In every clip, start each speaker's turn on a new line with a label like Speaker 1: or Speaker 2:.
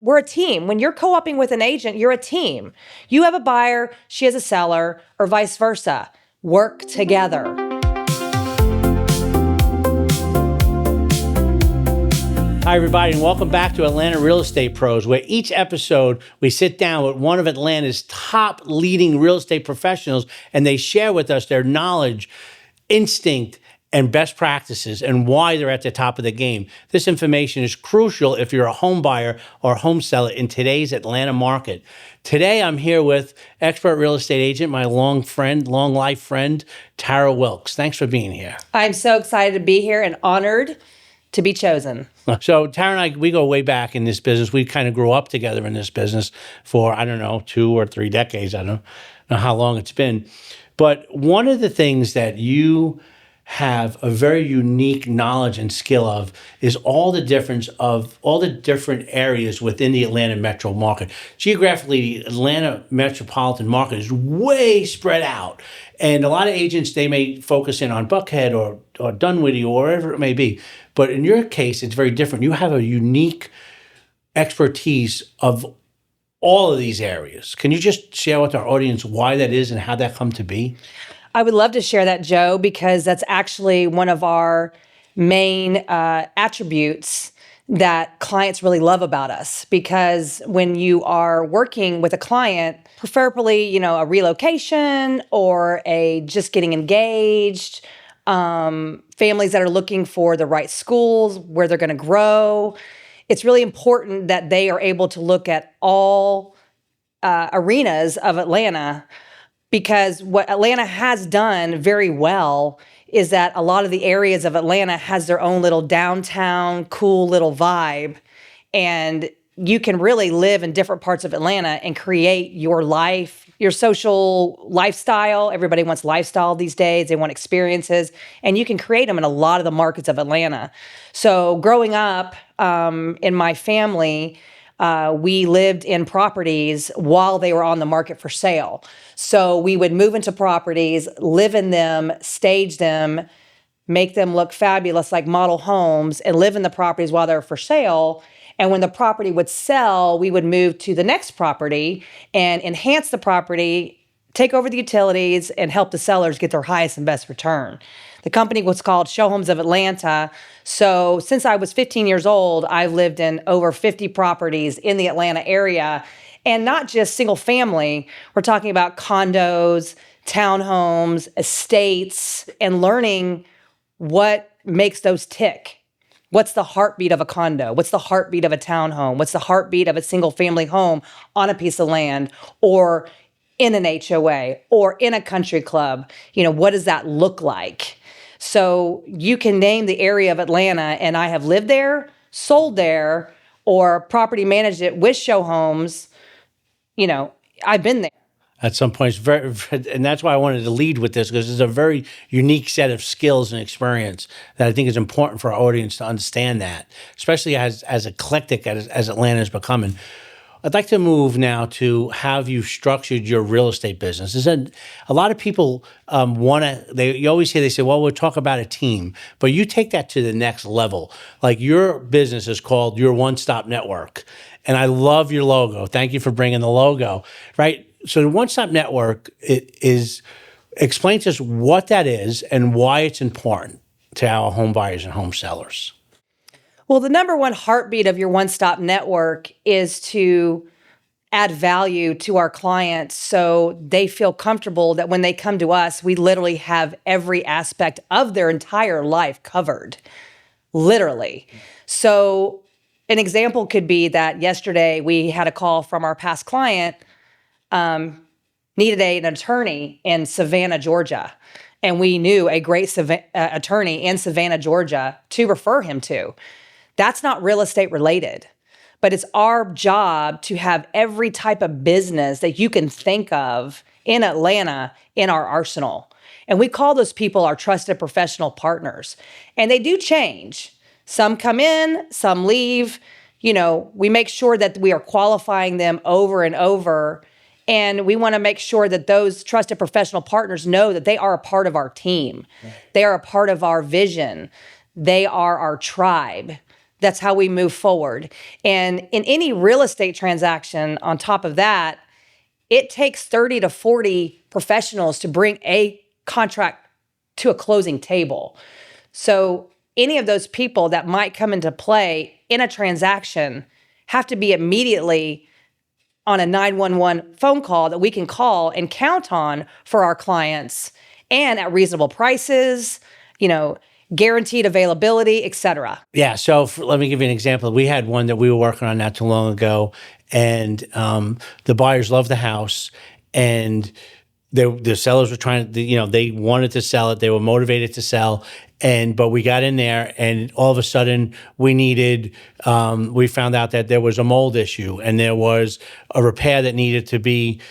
Speaker 1: we're a team. When you're co-oping with an agent, you're a team. You have a buyer, she has a seller, or vice versa. Work together.
Speaker 2: Hi, everybody, and welcome back to Atlanta Real Estate Pros, where each episode we sit down with one of Atlanta's top leading real estate professionals, and they share with us their knowledge, instinct, and best practices, and why they're at the top of the game. This information is crucial if you're a home buyer or home seller in today's Atlanta market. Today, I'm here with expert real estate agent, my long life friend, Tara Wilkes. Thanks for being here.
Speaker 1: I'm so excited to be here and honored to be chosen.
Speaker 2: So Tara and I, we go way back in this business. We kind of grew up together in this business for, 2 or 3 decades. I don't know how long it's been. But one of the things that you have a very unique knowledge and skill of is all the difference of all the different areas within the Atlanta metro market. Geographically, the Atlanta metropolitan market is way spread out. And a lot of agents, they may focus in on Buckhead or Dunwoody or wherever it may be. But in your case, it's very different. You have a unique expertise of all of these areas. Can you just share with our audience why that is and how that come to be?
Speaker 1: I would love to share that, Joe, because that's actually one of our main attributes that clients really love about us. Because when you are working with a client, preferably, a relocation or a just getting engaged, families that are looking for the right schools, where they're going to grow, it's really important that they are able to look at all arenas of Atlanta. Because what Atlanta has done very well is that a lot of the areas of Atlanta has their own little downtown, cool little vibe. And you can really live in different parts of Atlanta and create your life, your social lifestyle. Everybody wants lifestyle these days. They want experiences. And you can create them in a lot of the markets of Atlanta. So growing up in my family, we lived in properties while they were on the market for sale. So we would move into properties, live in them, stage them, make them look fabulous like model homes, and live in the properties while they're for sale. And when the property would sell, we would move to the next property and enhance the property, take over the utilities, and help the sellers get their highest and best return. The company was called Show Homes of Atlanta. So since I was 15 years old, I've lived in over 50 properties in the Atlanta area, and not just single family. We're talking about condos, townhomes, estates, and learning what makes those tick. What's the heartbeat of a condo? What's the heartbeat of a townhome? What's the heartbeat of a single family home on a piece of land or in an HOA or in a country club? What does that look like? So you can name the area of Atlanta, and I have lived there, sold there, or property managed it with Show Homes. I've been there.
Speaker 2: At some points, and that's why I wanted to lead with this, because it's a very unique set of skills and experience that I think is important for our audience to understand that, especially as eclectic as Atlanta is becoming. I'd like to move now to how you've structured your real estate business. A lot of people you always hear, they say, well, we'll talk about a team, but you take that to the next level. Like your business is called Your One-Stop Network. And I love your logo. Thank you for bringing the logo, right? So the One-Stop Network explain to us what that is and why it's important to our home buyers and home sellers.
Speaker 1: Well, the number one heartbeat of your one-stop network is to add value to our clients so they feel comfortable that when they come to us, we literally have every aspect of their entire life covered, literally. So an example could be that yesterday we had a call from our past client, needed an attorney in Savannah, Georgia. And we knew a great attorney in Savannah, Georgia to refer him to. That's not real estate related, but it's our job to have every type of business that you can think of in Atlanta in our arsenal. And we call those people our trusted professional partners. And they do change. Some come in, some leave. We make sure that we are qualifying them over and over. And we want to make sure that those trusted professional partners know that they are a part of our team. Right. They are a part of our vision. They are our tribe. That's how we move forward. And in any real estate transaction, on top of that, it takes 30 to 40 professionals to bring a contract to a closing table. So any of those people that might come into play in a transaction have to be immediately on a 911 phone call that we can call and count on for our clients, and at reasonable prices, guaranteed availability, et cetera.
Speaker 2: Yeah. So let me give you an example. We had one that we were working on not too long ago, and the buyers loved the house, and the sellers were trying to, they wanted to sell it. They were motivated to sell. But we got in there, and all of a sudden we found out that there was a mold issue, and there was a repair that needed to be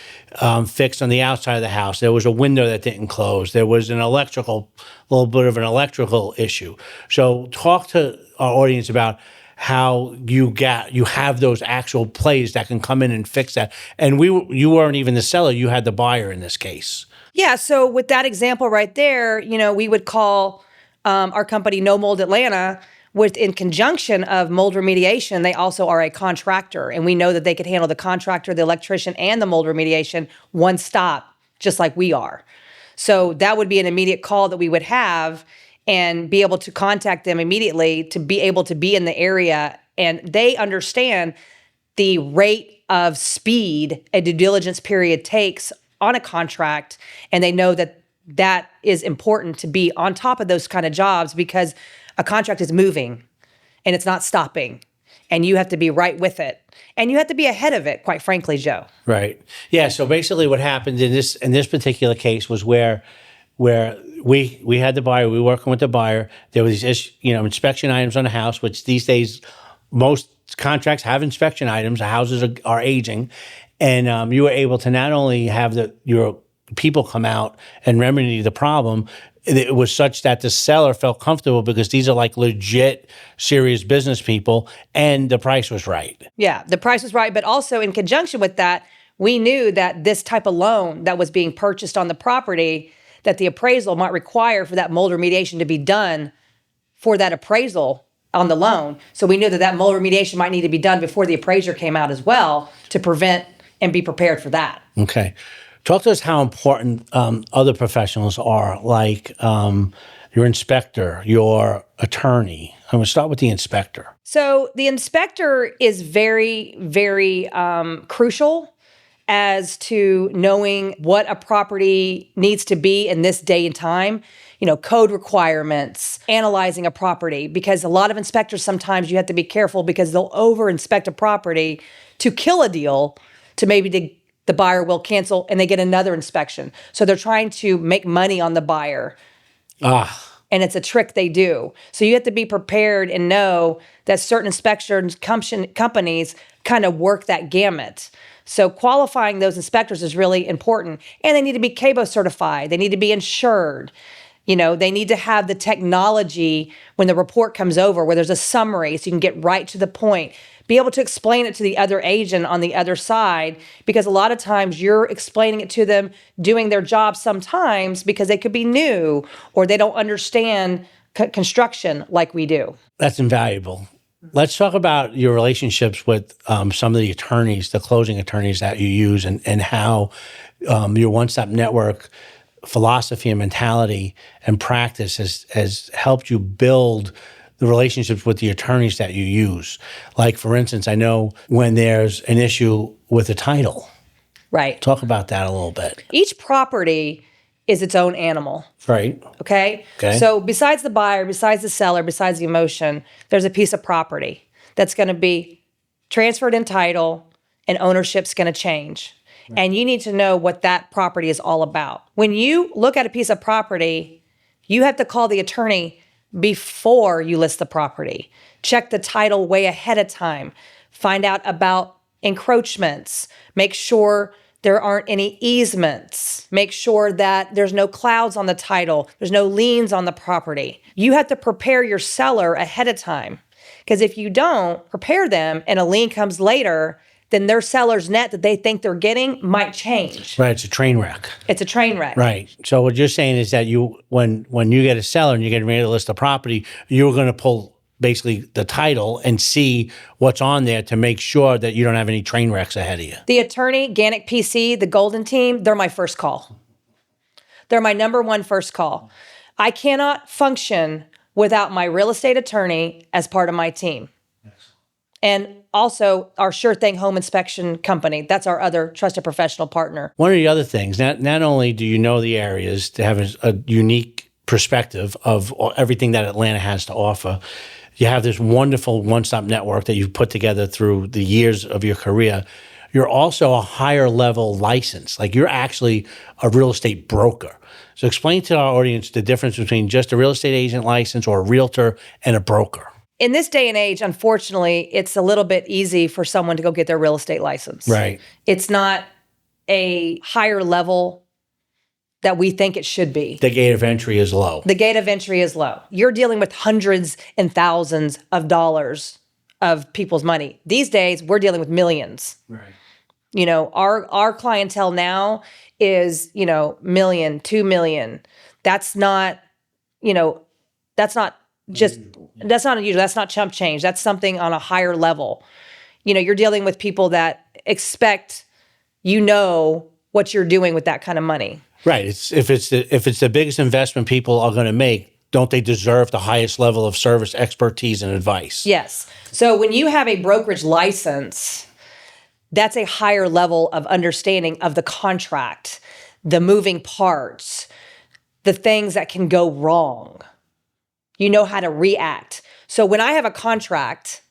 Speaker 2: fixed on the outside of the house. There was a window that didn't close. There was little bit of an electrical issue. So talk to our audience about how you have those actual plays that can come in and fix that. And you weren't even the seller, you had the buyer in this case.
Speaker 1: Yeah, so with that example right there, we would call our company No Mold Atlanta, in conjunction of mold remediation. They also are a contractor, and we know that they could handle the contractor, the electrician, and the mold remediation one stop, just like we are. So that would be an immediate call that we would have, and be able to contact them immediately to be able to be in the area. And they understand the rate of speed a due diligence period takes on a contract. And they know that is important to be on top of those kind of jobs, because a contract is moving and it's not stopping. And you have to be right with it. And you have to be ahead of it, quite frankly, Joe.
Speaker 2: Right. Yeah. So basically what happened in this particular case was where we had the buyer, we were working with the buyer. There was these, inspection items on the house, which these days most contracts have inspection items. The houses are aging, and you were able to not only have your people come out and remedy the problem. It was such that the seller felt comfortable because these are like legit, serious business people, and the price was right.
Speaker 1: Yeah, the price was right, but also in conjunction with that, we knew that this type of loan that was being purchased on the property, that the appraisal might require for that mold remediation to be done for that appraisal on the loan. So we knew that mold remediation might need to be done before the appraiser came out as well, to prevent and be prepared for that.
Speaker 2: Okay. Talk to us how important other professionals are, like your inspector, your attorney. I'm going to start with the inspector.
Speaker 1: So the inspector is very, very crucial as to knowing what a property needs to be in this day and time, code requirements, analyzing a property, because a lot of inspectors, sometimes you have to be careful because they'll over-inspect a property to kill a deal, to maybe the buyer will cancel and they get another inspection. So they're trying to make money on the buyer. And it's a trick they do. So you have to be prepared and know that certain inspection companies kind of work that gamut. So qualifying those inspectors is really important. And they need to be CABO certified. They need to be insured. They need to have the technology when the report comes over where there's a summary so you can get right to the point. Be able to explain it to the other agent on the other side, because a lot of times you're explaining it to them, doing their job sometimes because they could be new or they don't understand construction like we do.
Speaker 2: That's invaluable. Let's talk about your relationships with some of the attorneys, the closing attorneys that you use, and how your one-stop network philosophy and mentality and practice has helped you build the relationships with the attorneys that you use. Like, for instance, I know when there's an issue with a title.
Speaker 1: Right.
Speaker 2: Talk about that a little bit.
Speaker 1: Each property is its own animal.
Speaker 2: Right.
Speaker 1: Okay? So besides the buyer, besides the seller, besides the emotion, there's a piece of property that's going to be transferred in title, and ownership's going to change. Right. And you need to know what that property is all about. When you look at a piece of property, you have to call the attorney before you list the property. Check the title way ahead of time. Find out about encroachments. Make sure there aren't any easements. Make sure that there's no clouds on the title. There's no liens on the property. You have to prepare your seller ahead of time, because if you don't prepare them and a lien comes later, then their seller's net that they think they're getting might change.
Speaker 2: Right, it's a train wreck.
Speaker 1: It's a train wreck.
Speaker 2: Right. So what you're saying is that when you get a seller and you're getting ready to list a property, you're going to pull basically the title and see what's on there to make sure that you don't have any train wrecks ahead of you.
Speaker 1: The attorney, Gannick PC, the Golden Team, they're my first call. They're my number one first call. I cannot function without my real estate attorney as part of my team. And also our Sure Thing Home Inspection Company. That's our other trusted professional partner.
Speaker 2: One of the other things, not only do you know the areas to have a unique perspective of everything that Atlanta has to offer, you have this wonderful one-stop network that you've put together through the years of your career. You're also a higher level license. Like you're actually a real estate broker. So explain to our audience the difference between just a real estate agent license or a realtor and a broker.
Speaker 1: In this day and age, unfortunately, it's a little bit easy for someone to go get their real estate license.
Speaker 2: Right.
Speaker 1: It's not a higher level that we think it should be.
Speaker 2: The gate of entry is low.
Speaker 1: The gate of entry is low. You're dealing with hundreds and thousands of dollars of people's money. These days, we're dealing with millions.
Speaker 2: Right.
Speaker 1: You know, our clientele now is, million, 2 million. That's not, that's not just, that's not unusual. That's not chump change. That's something on a higher level. You're dealing with people that expect, what you're doing with that kind of money.
Speaker 2: Right. If it's the biggest investment people are going to make, don't they deserve the highest level of service, expertise, and advice?
Speaker 1: Yes. So when you have a brokerage license, that's a higher level of understanding of the contract, the moving parts, the things that can go wrong. You know how to react. So when I have a contract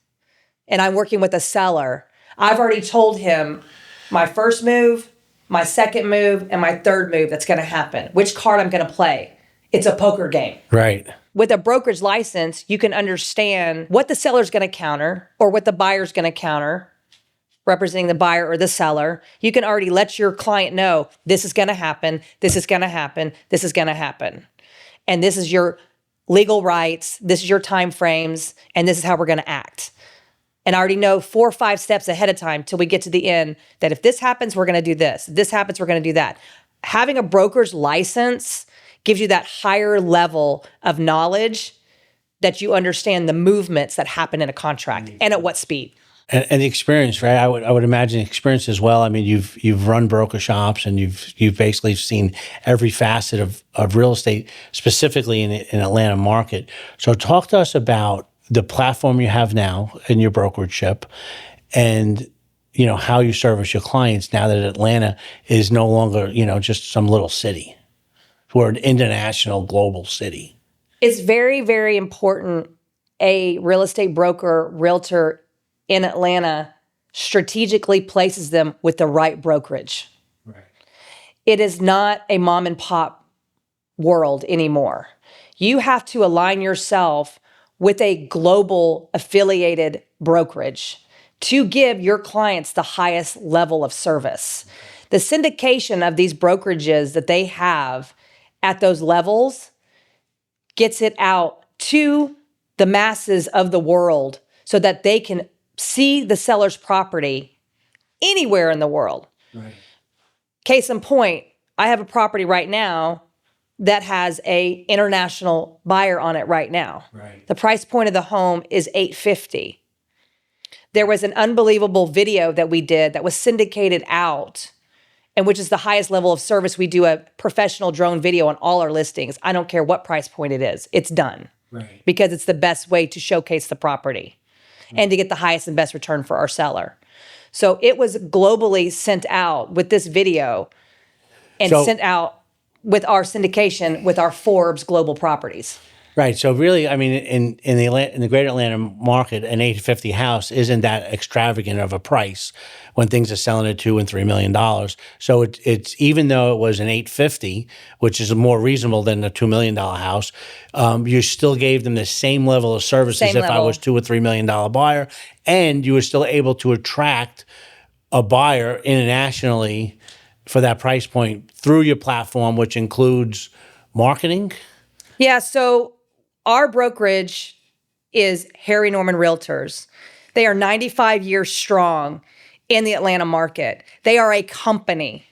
Speaker 1: and I'm working with a seller, I've already told him my first move, my second move, and my third move that's going to happen, which card I'm going to play. It's a poker game.
Speaker 2: Right.
Speaker 1: With a brokerage license, you can understand what the seller's going to counter or what the buyer's going to counter, representing the buyer or the seller. You can already let your client know this is going to happen, this is going to happen, this is going to happen. And this is your legal rights, this is your time frames, and this is how we're going to act. And I already know 4 or 5 steps ahead of time till we get to the end that if this happens, we're going to do this. If this happens, we're going to do that. Having a broker's license gives you that higher level of knowledge that you understand the movements that happen in a contract and at what speed.
Speaker 2: And the experience, right? I would imagine experience as well. I mean, you've run broker shops and you've basically seen every facet of real estate, specifically in Atlanta market. So talk to us about the platform you have now in your brokerage-ship and how you service your clients now that Atlanta is no longer, just some little city. We're an international, global city.
Speaker 1: It's very, very important a real estate broker, realtor in Atlanta strategically places them with the right brokerage.
Speaker 2: Right.
Speaker 1: It is not a mom and pop world anymore. You have to align yourself with a global affiliated brokerage to give your clients the highest level of service. The syndication of these brokerages that they have at those levels gets it out to the masses of the world so that they can see the seller's property anywhere in the world.
Speaker 2: Right.
Speaker 1: Case in point, I have a property right now that has a international buyer on it right now.
Speaker 2: Right.
Speaker 1: The price point of the home is $850. There was an unbelievable video that we did that was syndicated out, and which is the highest level of service. We do a professional drone video on all our listings. I don't care what price point it is. It's done.
Speaker 2: Right.
Speaker 1: Because it's the best way to showcase the property and to get the highest and best return for our seller. So it was globally sent out with this video and sent out with our syndication with our Forbes global properties.
Speaker 2: Right. So really, I mean, in the greater Atlanta market, an $850 house isn't that extravagant of a price when things are selling at $2 and $3 million. So it's even though it was an $850, which is more reasonable than a $2 million house, you still gave them the same level of service as if I was $2 or $3 million buyer, and you were still able to attract a buyer internationally for that price point through your platform, which includes marketing.
Speaker 1: Yeah. So our brokerage is Harry Norman Realtors. They are 95 years strong in the Atlanta market. They are a company.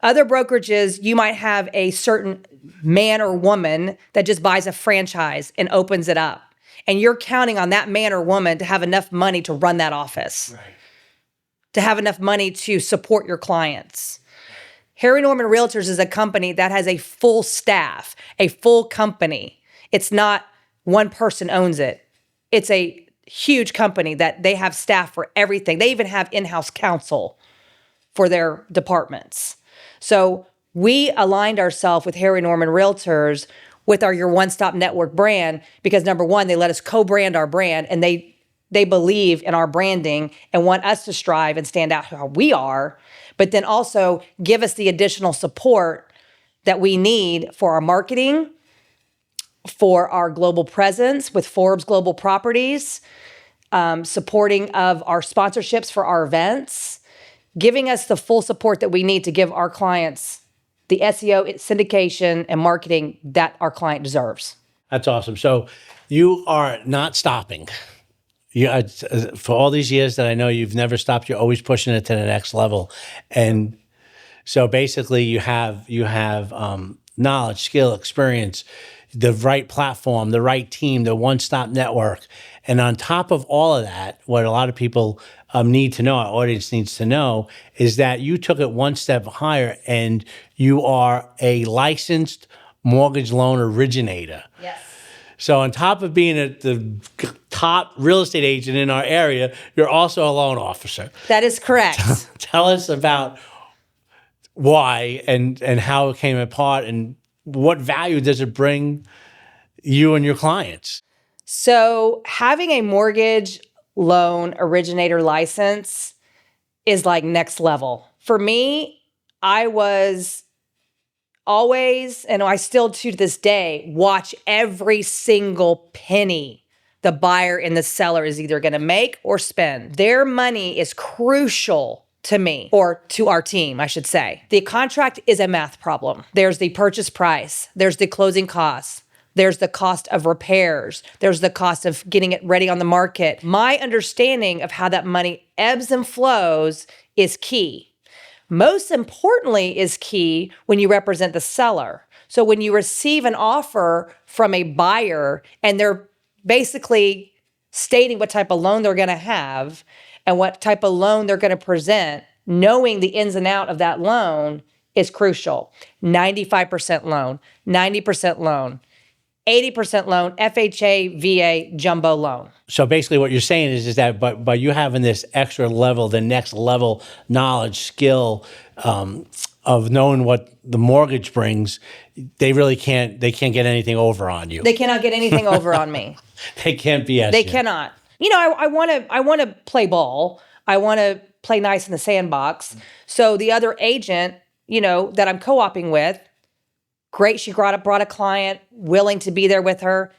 Speaker 1: Other brokerages, you might have a certain man or woman that just buys a franchise and opens it up. And you're counting on that man or woman to have enough money to run that office,
Speaker 2: Right.
Speaker 1: to have enough money to support your clients. Harry Norman Realtors is a company that has a full staff, a full company. It's not one person owns it. It's a huge company that they have staff for everything. They even have in-house counsel for their departments. So we aligned ourselves with Harry Norman Realtors with our Your One Stop Network brand because number one, they let us co-brand our brand and they believe in our branding and want us to strive and stand out how we are, but then also give us the additional support that we need for our marketing, for our global presence with Forbes Global Properties, supporting of our sponsorships for our events, giving us the full support that we need to give our clients the SEO, syndication, and marketing that our client deserves.
Speaker 2: That's awesome. So you are not stopping. For all these years that I know you've never stopped, you're always pushing it to the next level. And so basically you have knowledge, skill, experience, the right platform, the right team, the one-stop network. And on top of all of that, what a lot of people need to know, our audience needs to know, is that you took it one step higher and you are a licensed mortgage loan originator.
Speaker 1: Yes.
Speaker 2: So on top of being the top real estate agent in our area, you're also a loan officer.
Speaker 1: That is correct.
Speaker 2: Tell us about why and how it came apart and what value does it bring you and your clients?
Speaker 1: So having a mortgage loan originator license is like next level. For me, I was always, and I still to this day, watch every single penny the buyer and the seller is either going to make or spend. Their money is crucial to me, or to our team, I should say. The contract is a math problem. There's the purchase price. There's the closing costs. There's the cost of repairs. There's the cost of getting it ready on the market. My understanding of how that money ebbs and flows is key. Most importantly is key when you represent the seller. So when you receive an offer from a buyer and they're basically stating what type of loan they're going to have and what type of loan they're going to present, knowing the ins and out of that loan is crucial. 95% loan, 90% loan, 80% loan, FHA, VA, jumbo loan.
Speaker 2: So basically what you're saying is that by you having this extra level, the next level knowledge, skill of knowing what the mortgage brings, they can't get anything over on you.
Speaker 1: They cannot get anything over on me.
Speaker 2: They can't BS
Speaker 1: They
Speaker 2: you.
Speaker 1: cannot. You know, I want to play ball. I want to play nice in the sandbox. So the other agent, you know, that I'm co-oping with, great. She brought a client willing to be there with her.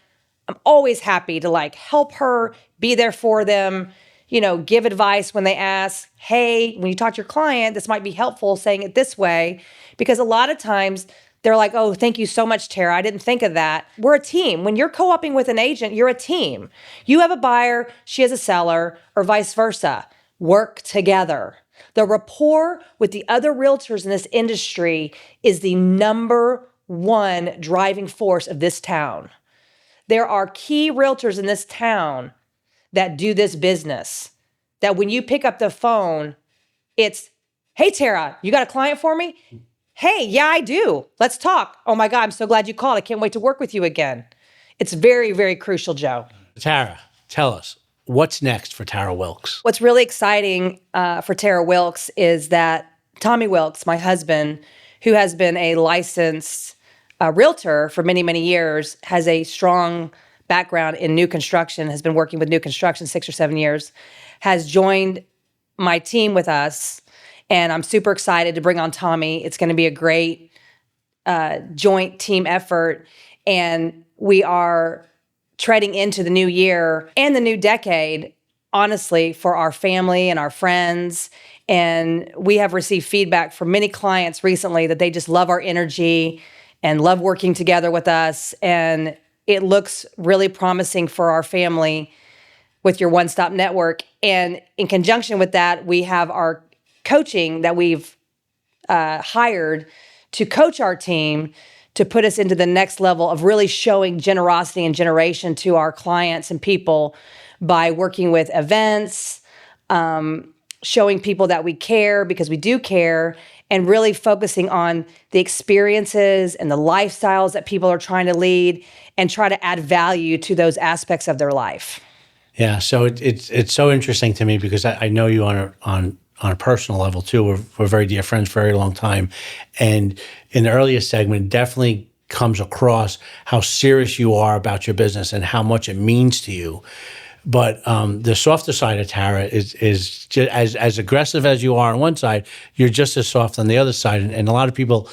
Speaker 1: I'm always happy to like help her, be there for them, you know, give advice when they ask, hey, when you talk to your client, this might be helpful saying it this way. Because a lot of times they're like, oh, thank you so much, Tara. I didn't think of that. We're a team. When you're co-oping with an agent, you're a team. You have a buyer, she has a seller, or vice versa. Work together. The rapport with the other realtors in this industry is the number one driving force of this town. There are key realtors in this town that do this business, that when you pick up the phone, it's, hey, Tara, you got a client for me? Hey, yeah, I do. Let's talk. Oh my God, I'm so glad you called. I can't wait to work with you again. It's very, very crucial, Joe.
Speaker 2: Tara, tell us, what's next for Tara Wilkes?
Speaker 1: What's really exciting for Tara Wilkes is that Tommy Wilkes, my husband, who has been a licensed realtor for many, many years, has a strong background in new construction, has been working with new construction 6 or 7 years, has joined my team with us. And I'm super excited to bring on Tommy. It's going to be a great joint team effort. And we are treading into the new year and the new decade, honestly, for our family and our friends. And we have received feedback from many clients recently that they just love our energy and love working together with us. And it looks really promising for our family with your one-stop network. And in conjunction with that, we have our coaching that we've hired to coach our team to put us into the next level of really showing generosity and generation to our clients and people by working with events, showing people that we care because we do care, and really focusing on the experiences and the lifestyles that people are trying to lead and try to add value to those aspects of their life.
Speaker 2: Yeah, so it's so interesting to me because I know you on a personal level too. We're very dear friends for a very long time, and in the earliest segment, definitely comes across how serious you are about your business and how much it means to you. But the softer side of Tara is just as aggressive as you are on one side, you're just as soft on the other side, and a lot of people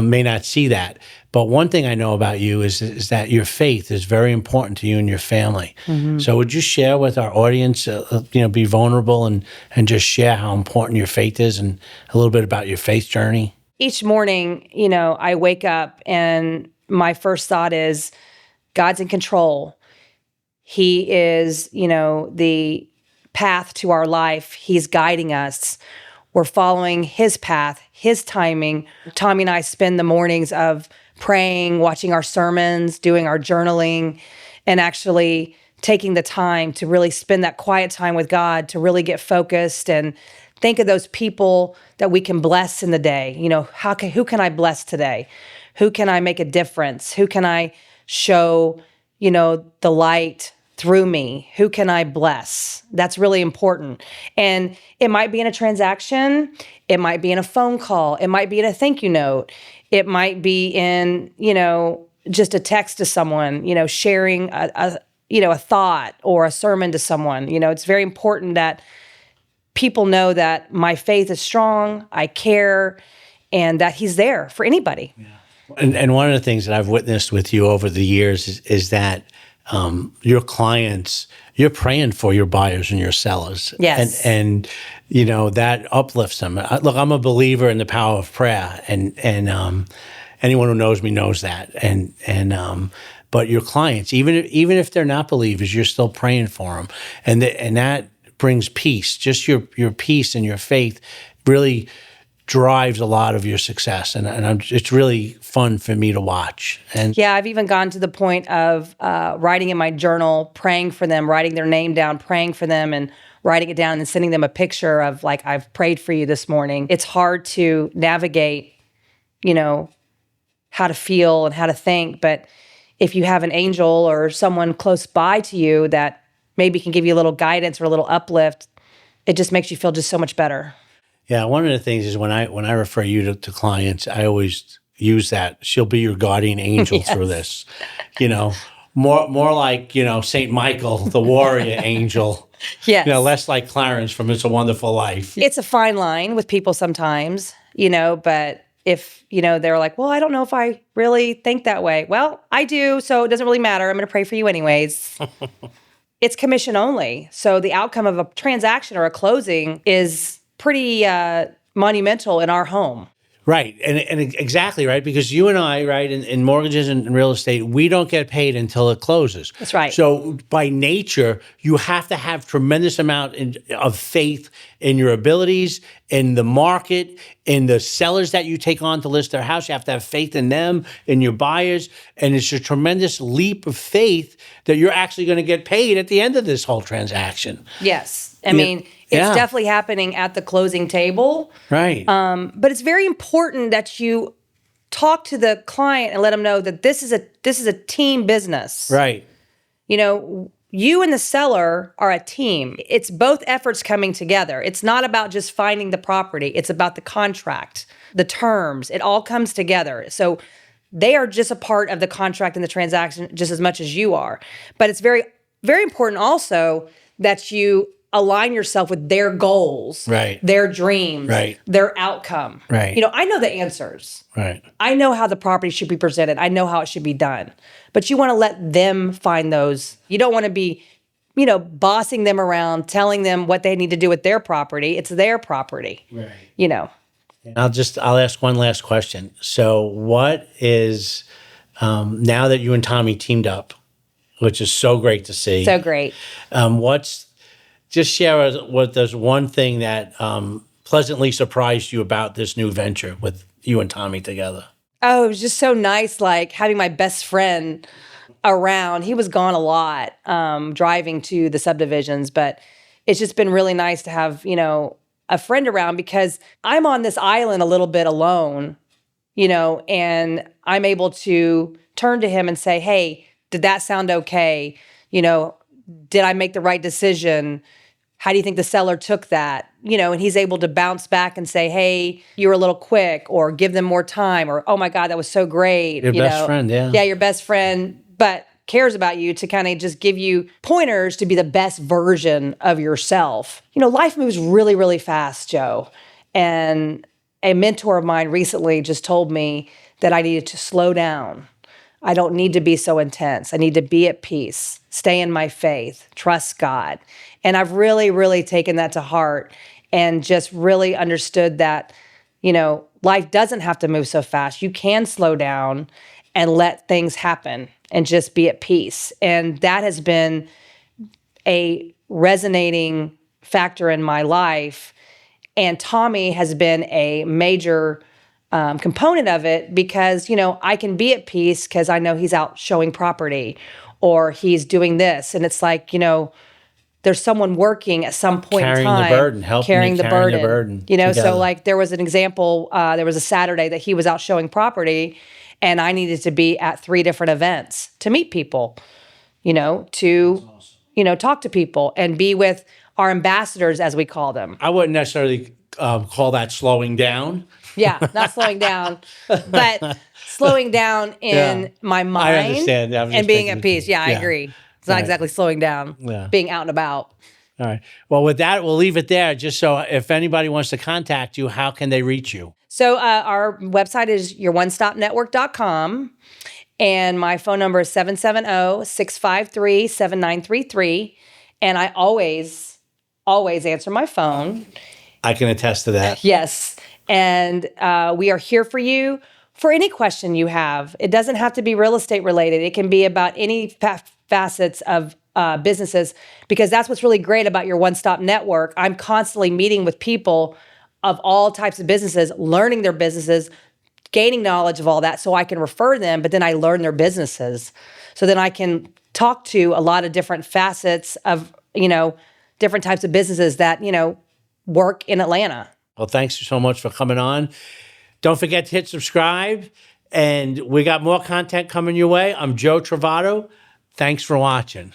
Speaker 2: may not see that. But one thing I know about you is that your faith is very important to you and your family. Mm-hmm. So would you share with our audience, be vulnerable and just share how important your faith is and a little bit about your faith journey?
Speaker 1: Each morning, I wake up and my first thought is, God's in control. He is, the path to our life. He's guiding us. We're following his path, his timing. Tommy and I spend the mornings of praying, watching our sermons, doing our journaling, and actually taking the time to really spend that quiet time with God to really get focused and think of those people that we can bless in the day. Who can I bless today? Who can I make a difference? Who can I show, the light through me? Who can I bless? That's really important. And it might be in a transaction. It might be in a phone call. It might be in a thank you note. It might be in, just a text to someone, sharing a thought or a sermon to someone. It's very important that people know that my faith is strong, I care, and that he's there for anybody.
Speaker 2: Yeah. And one of the things that I've witnessed with you over the years is that your clients, you're praying for your buyers and your sellers.
Speaker 1: Yes.
Speaker 2: And that uplifts them. Look, I'm a believer in the power of prayer, and anyone who knows me knows that. But your clients, even if they're not believers, you're still praying for them, and that brings peace. Just your peace and your faith really drives a lot of your success, and it's really fun for me to watch. And
Speaker 1: yeah, I've even gone to the point of writing in my journal, praying for them, writing their name down, praying for them, and writing it down and sending them a picture of like, I've prayed for you this morning. It's hard to navigate, how to feel and how to think, but if you have an angel or someone close by to you that maybe can give you a little guidance or a little uplift, it just makes you feel just so much better.
Speaker 2: Yeah, one of the things is when I refer you to clients, I always use that she'll be your guardian angel
Speaker 1: Yes.
Speaker 2: through this. More like Saint Michael, the warrior angel.
Speaker 1: Yes.
Speaker 2: Less like Clarence from It's a Wonderful Life.
Speaker 1: It's a fine line with people sometimes, but if they're like, well, I don't know if I really think that way. Well, I do, so it doesn't really matter. I'm going to pray for you anyways. It's commission only, so the outcome of a transaction or a closing is pretty monumental in our home.
Speaker 2: Right. And exactly, right? Because you and I, right, in mortgages and real estate, we don't get paid until it closes.
Speaker 1: That's right.
Speaker 2: So by nature, you have to have tremendous amount of faith in your abilities, in the market, in the sellers that you take on to list their house. You have to have faith in them, in your buyers. And it's a tremendous leap of faith that you're actually going to get paid at the end of this whole transaction.
Speaker 1: Yes. I mean, it's definitely happening at the closing table.
Speaker 2: Right.
Speaker 1: But it's very important that you talk to the client and let them know that this is a team business.
Speaker 2: Right.
Speaker 1: You and the seller are a team. It's both efforts coming together. It's not about just finding the property. It's about the contract, the terms. It all comes together. So they are just a part of the contract and the transaction just as much as you are. But it's very, very important also that you align yourself with their goals,
Speaker 2: right,
Speaker 1: their dreams,
Speaker 2: right,
Speaker 1: their outcome.
Speaker 2: Right.
Speaker 1: I know the answers.
Speaker 2: Right.
Speaker 1: I know how the property should be presented. I know how it should be done. But you want to let them find those. You don't want to be, bossing them around, telling them what they need to do with their property. It's their property.
Speaker 2: Right. I'll ask one last question. So what is, now that you and Tommy teamed up, which is so great to see.
Speaker 1: So great.
Speaker 2: Just share what there's one thing that pleasantly surprised you about this new venture with you and Tommy together.
Speaker 1: Oh, it was just so nice, like having my best friend around. He was gone a lot, driving to the subdivisions, but it's just been really nice to have, a friend around because I'm on this island a little bit alone, and I'm able to turn to him and say, hey, did that sound okay? Did I make the right decision? How do you think the seller took that? And he's able to bounce back and say, hey, you were a little quick, or give them more time, or, oh my God, that was so great.
Speaker 2: Your best friend, yeah.
Speaker 1: Yeah, your best friend, but cares about you to kind of just give you pointers to be the best version of yourself. Life moves really, really fast, Joe. And a mentor of mine recently just told me that I needed to slow down. I don't need to be so intense. I need to be at peace, stay in my faith, trust God. And I've really, really taken that to heart and just really understood that, life doesn't have to move so fast. You can slow down and let things happen and just be at peace. And that has been a resonating factor in my life. And Tommy has been a major component of it because, I can be at peace because I know he's out showing property or he's doing this. And it's like, there's someone working at some point in time.
Speaker 2: Carrying the burden, helping
Speaker 1: carrying
Speaker 2: the burden.
Speaker 1: So like there was an example, there was a Saturday that he was out showing property and I needed to be at 3 different events to meet people, to, talk to people and be with our ambassadors, as we call them.
Speaker 2: I wouldn't necessarily call that slowing down.
Speaker 1: Yeah, not slowing down, but slowing down in my mind.
Speaker 2: I understand.
Speaker 1: And being at peace. Yeah, I agree. It's not exactly slowing down, being out and about.
Speaker 2: All right. Well, with that, we'll leave it there. Just so if anybody wants to contact you, how can they reach you?
Speaker 1: So our website is youronestopnetwork.com. And my phone number is 770-653-7933. And I always answer my phone.
Speaker 2: I can attest to that.
Speaker 1: Yes. And we are here for you for any question you have. It doesn't have to be real estate related. It can be about any facets of businesses, because that's what's really great about your one-stop network. I'm constantly meeting with people of all types of businesses, learning their businesses, gaining knowledge of all that so I can refer them, but then I learn their businesses. So then I can talk to a lot of different facets of, different types of businesses that, work in Atlanta.
Speaker 2: Well, thanks so much for coming on. Don't forget to hit subscribe, and we got more content coming your way. I'm Joe Trovato. Thanks for watching.